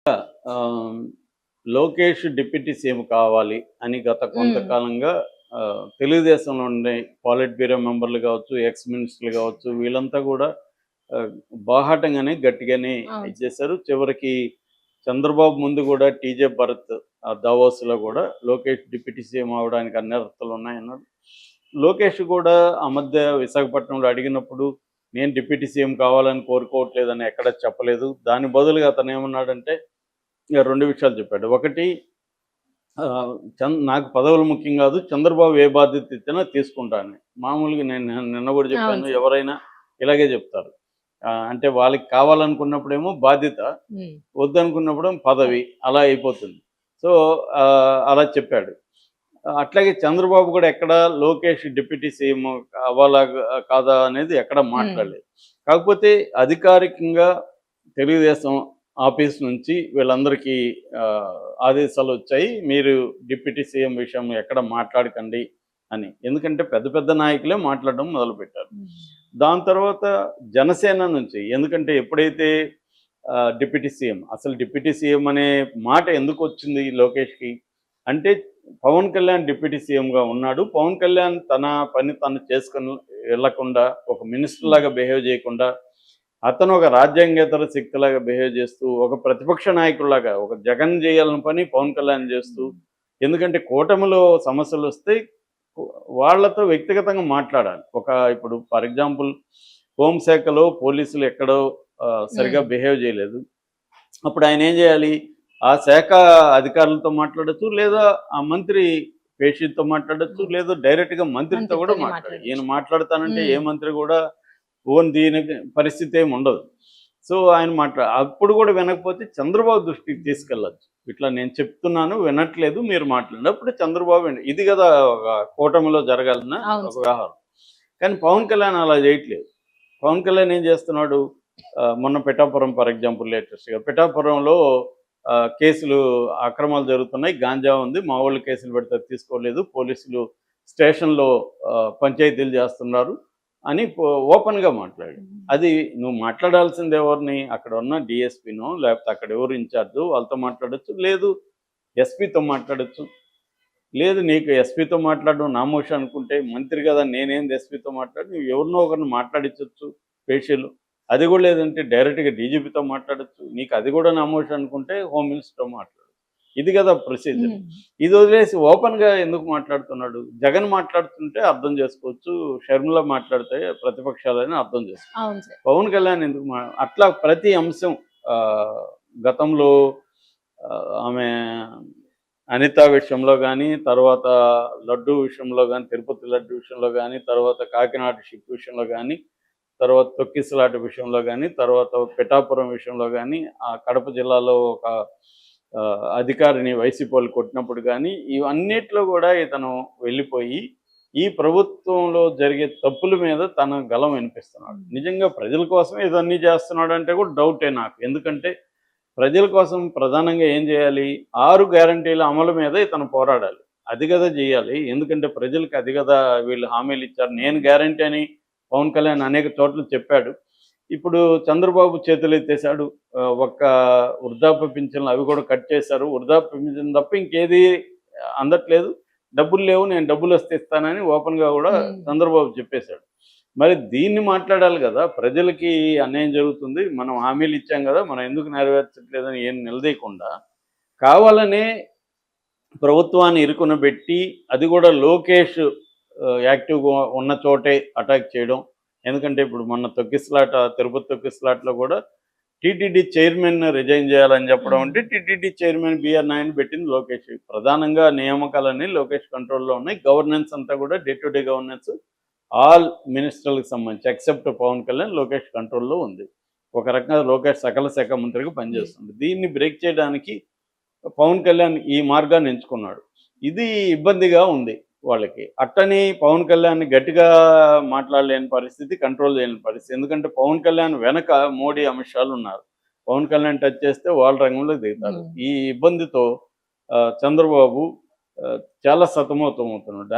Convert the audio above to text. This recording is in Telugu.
ఆహ్, లోకేష్ డిప్యూటీ సీఎం కావాలి అని గత హ్మ్. కొంతకాలంగా తెలుగుదేశంలో ఉండే పాలిట్ బ్యూరో మెంబర్లు కావచ్చు, ఎక్స్ మినిస్టర్లు కావచ్చు, వీళ్ళంతా కూడా బాహాటంగానే గట్టిగానే అవును ఇది సార్. చేశారు. చివరికి చంద్రబాబు ముందు కూడా టీజే భరత్ దావోస్‌లో కూడా లోకేష్ డిప్యూటీ సీఎం అవ్వడానికి అన్ని అర్హతలు ఉన్నాయన్నాడు. లోకేష్ కూడా ఆ మధ్య విశాఖపట్నంలో అడిగినప్పుడు నేను డిప్యూటీ సీఎం కావాలని కోరుకోవట్లేదని ఎక్కడ చెప్పలేదు. దాని బదులుగా అతను ఏమన్నాడంటే 2 విషయాలు చెప్పాడు. ఒకటి నాకు పదవులు ముఖ్యం గాదు. చంద్రబాబు ఏ బాధ్యత ఇచ్చినా తీసుకుంటాను. మామూలుగా నేను నిన్న గూడా అవును చెప్పాను. సార్. ఎవరైనా ఇలాగే జెప్తారు. అంటే వాళ్ళకి కావాలనుకున్నప్పుడేమో బాధ్యత, హ్మ్. వద్దనుకున్నప్పుడేమో పదవి అలా అయిపోతుంది. సో, అలా చెప్పాడు. అట్లాగే చంద్రబాబు గూడా ఎక్కడ లోకేష్ డిప్యూటీ సీఎం అవ్వాలా కాదా అనేది ఎక్కడ హ్మ్. మాట్లాడలేదు. కాకపోతే అధికారికంగా తెలుగుదేశం ఆఫీస్ నుంచి వీళ్ళందరికీ ఆదేశాలొచ్చాయి. మీరు డిప్యూటీ సీఎం విషయం ఎక్కడ మాట్లాడకండి అని. ఎందుకంటే పెద్ద పెద్ద నాయకులే మాట్లాడడం మొదలుపెట్టారు. హ్మ్. దాని తర్వాత జనసేన నుంచి ఎందుకంటే ఎప్పుడైతే డిప్యూటీ సీఎం అసలు డిప్యూటీ సీఎం అనే మాట ఎందుకొచ్చింది లోకేష్‌కి? అంటే పవన్ కళ్యాణ్ డిప్యూటీ సీఎంగా ఉన్నాడు. పవన్ కళ్యాణ్ తన పని తను చేసుకొని వెళ్ళకుండా, ఒక మినిస్టర్ హ్మ్. లాగా బిహేవ్ చేయకుండా, అతను ఒక రాజ్యాంగేతర శక్తిలాగా బిహేవ్ చేస్తూ, ఒక ప్రతిపక్ష నాయకుడిలాగా, ఒక జగన్ చేయాలని పని పవన్ కళ్యాణ్ చేస్తూ, హ్మ్. ఎందుకంటే కూటమిలో సమస్యలొస్తే వాళ్ళతో వ్యక్తిగతంగా మాట్లాడాలి. ఇప్పుడు ఫర్ ఎగ్జాంపుల్ హోంశాఖలో పోలీసులు ఎక్కడో సరిగ్గా హ్మ్. బిహేవ్ చేయలేదు. అప్పుడు ఆయన ఏం చేయాలి? ఆ శాఖ అధికారులతో మాట్లాడొచ్చు. లేదా ఆ మంత్రి పేషితో మాట్లాడొచ్చు. అవును. లేదా డైరెక్ట్‌గా మంత్రితో కూడా మంత్రితోనే మాట్లాడాలి. ఈయన మాట్లాడొచ్చు. మాట్లాడతానంటే ఏ హ్మ్. మంత్రి కూడా దీనికి పరిస్థితి ఏమి ఉండదు. సో, ఆయన అప్పుడు కూడా వినకపోతే చంద్రబాబు దృష్టికి హ్మ్. తీసుకెళ్ళొచ్చు. ఇట్లా నేను చెప్తున్నాను వినట్లేదు మీరు మాట్లాడండి. అప్పుడు చంద్రబాబు ఇది కదా ఒక కూటమిలో జరగాల్సిన అవును ఒక సార్. వ్యవహారం. కానీ పవన్ కళ్యాణ్ అలా చేయట్లేదు. పవన్ కళ్యాణ్ ఏం చేస్తున్నాడు? మొన్న పిఠాపురం ఫర్ ఎగ్జాంపుల్ లేటెస్ట్‌గా పిఠాపురంలో కేసులు అక్రమాలు జరుగుతున్నాయి. గాంజా ఉంది. మా వోళ్ళు కేసులు పెడితే తీసుకోలేదు. పోలీసులు స్టేషన్‌లో పంచాయతీలు చేస్తున్నారు అని ఓపెన్‌గా మాట్లాడాడు. హ్మ్. అది నువ్వు మాట్లాడాల్సింది ఎవరిని? అక్కడ ఉన్న డీఎస్పీనో లేకపోతే అక్కడ ఎవరు ఇన్‌చార్జో వాళ్ళతో మాట్లాడొచ్చు. లేదు ఎస్పీతో మాట్లాడొచ్చు. లేదు నీకు ఎస్పీతో మాట్లాడడం నామోషి అనుకుంటే మంత్రి కదా నేనేంది ఎస్పీతో మాట్లాడి నువ్వు ఎవరినో ఒకరిని మాట్లాడించొచ్చు పేషీలు. అది కూడా లేదంటే డైరెక్ట్‌గా డీజీపీతో మాట్లాడొచ్చు. నీకు అది కూడా నామోషి అనుకుంటే హోమ్ మినిస్టర్‌తో మాట్లాడు. ఇది కదా ప్రొసీజర్. హ్మ్. ఇది వదిలేసి ఓపెన్‌గా ఎందుకు మాట్లాడుతున్నాడు? జగన్ మాట్లాడుతుంటే అర్థం చేసుకోవచ్చు. షర్మిల మాట్లాడితే ప్రతిపక్షాలని అర్థం చేసుకోవచ్చు. అవును సార్. పవన్ కళ్యాణ్ ఎందుకు అట్లా ప్రతి అంశం ఆహ్, గతంలో ఆమె అనిత విషయంలో గానీ, తర్వాత లడ్డూ విషయంలో గానీ, తిరుపతి లడ్డూ విషయంలో గానీ, తర్వాత కాకినాడ షిప్ విషయంలో గానీ, తర్వాత తొక్కిసలాట విషయంలో గానీ, తర్వాత పిఠాపురం విషయంలో గానీ, ఆ కడప జిల్లాలో ఒక అధికారిని వైసీపీ కొట్టినప్పుడు గానీ, ఇవన్నిట్లో గూడా ఇతను వెళ్ళిపోయి, ఈ ప్రభుత్వంలో జరిగే తప్పుల మీద తన గళం వినిపిస్తున్నాడు. హ్మ్. నిజంగా ప్రజల కోసమే ఇదన్నీ చేస్తున్నాడంటే కూడా డౌటే నాకు. ఎందుకంటే ప్రజల కోసం ప్రధానంగా ఏం చేయాలి? 6 గ్యారంటీల అమలు మీద ఇతను పోరాడాలి. అది గదా జేయాలి. ఎందుకంటే ప్రజలకి అది గదా వీళ్ళు హామీలిచ్చారు. నేను హ్మ్. గ్యారంటీ అని పవన్ కళ్యాణ్ అనేక చోట్ల చెప్పాడు. ఇప్పుడు చంద్రబాబు చేతులెత్తేసాడు. ఒక్క వృద్ధాప్య పింఛన్లు అవి గూడా కట్ చేశారు. వృద్ధాప్య పింఛన్ తప్ప ఇంకేది అందట్లేదు. డబ్బులు లేవు. నేను డబ్బులొస్తే ఇస్తానని ఓపెన్‌గా గూడా హ్మ్. చంద్రబాబు చెప్పేశాడు. మరి దీన్ని మాట్లాడాలి గదా! ప్రజలకి అన్యాయం జరుగుతుంది. మనం హామీలు ఇచ్చాం గదా! మనం ఎందుకు నెరవేర్చట్లేదని ఏం నిలదీయకుండా, కావాలనే ప్రభుత్వాన్ని ఇరుకునబెట్టి, అది గూడా లోకేష్ యాక్టివ్‌గా ఉన్న చోటే అటాక్ చేయడం. ఎందుకంటే ఇప్పుడు మొన్న తొక్కిసలాట తిరుపతి తొక్కిసలాటలో గూడా టీటీడీ చైర్మన్ రిజైన్ చేయాలని చెప్పడం హ్మ్. అంటే, టీటీడీ చైర్మన్ బీఆర్ నాయుడుని పెట్టింది లోకేష్. ప్రధానంగా నియామకాలన్నీ లోకేష్ కంట్రోల్‌లో ఉన్నాయి. గవర్నెన్స్ అంతా కూడా day to day governance all మినిస్టర్‌లకు సంబంధించి ఎక్సెప్ట్ పవన్ కళ్యాణ్ లోకేష్ కంట్రోల్‌లో ఉంది. ఒక రకంగా లోకేష్ సకల శాఖ మంత్రిగా హ్మ్. పనిచేస్తుంది. దీన్ని బ్రేక్ చేయడానికి పవన్ కళ్యాణ్ ఈ మార్గాన్ని ఎంచుకున్నాడు. ఇది ఇబ్బందిగా ఉంది వాళ్ళకి. అట్టని పవన్ కళ్యాణ్‌ని గట్టిగా మాట్లాడలేని పరిస్థితి, కంట్రోల్ చేయలేని పరిస్థితి. ఎందుకంటే పవన్ కళ్యాణ్ వెనక మోడీ, అమిత్ షాలున్నారు. పవన్ కళ్యాణ్ టచ్ చేస్తే వాళ్ళు రంగంలోకి దిగుతారు. హ్మ్. ఈ ఇబ్బందితో చంద్రబాబు చాలా సతమతమవుతున్నాడు.